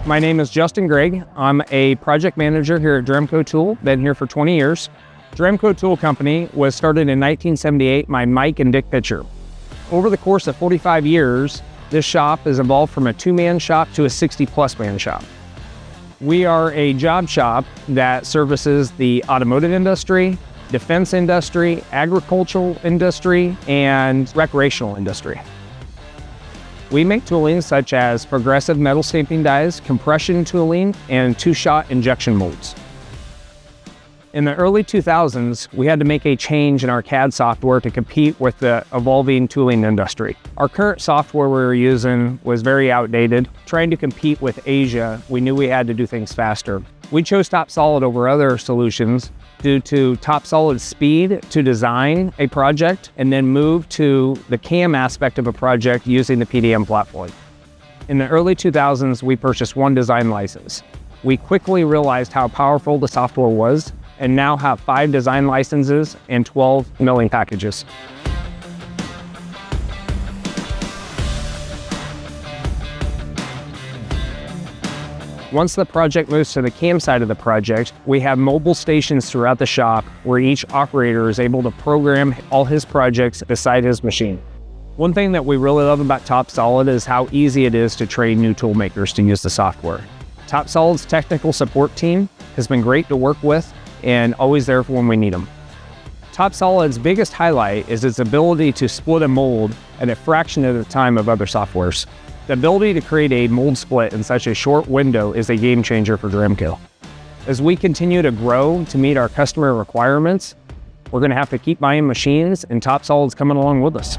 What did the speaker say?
My name is Justin Gregg. I'm a project manager here at Dramco Tool, been here for 20 years. Dramco Tool Company was started in 1978 by Mike and Dick Pitcher. Over the course of 45 years, this shop has evolved from a 2-man shop to a 60-plus man shop. We are a job shop that services the automotive industry, defense industry, agricultural industry, and recreational industry. We make tooling such as progressive metal stamping dies, compression tooling, and 2-shot injection molds. In the early 2000s, we had to make a change in our CAD software to compete with the evolving tooling industry. Our current software we were using was very outdated. Trying to compete with Asia, we knew we had to do things faster. We chose TopSolid over other solutions due to TopSolid's speed to design a project and then move to the CAM aspect of a project using the PDM platform. In the early 2000s, we purchased 1 design license. We quickly realized how powerful the software was and now have 5 design licenses and 12 milling packages. Once the project moves to the CAM side of the project, we have mobile stations throughout the shop where each operator is able to program all his projects beside his machine. One thing that we really love about TopSolid is how easy it is to train new tool makers to use the software. TopSolid's technical support team has been great to work with and always there for when we need them. TopSolid's biggest highlight is its ability to split a mold at a fraction of the time of other softwares. The ability to create a mold split in such a short window is a game changer for Dramco. As we continue to grow to meet our customer requirements, we're going to have to keep buying machines, and TopSolid's coming along with us.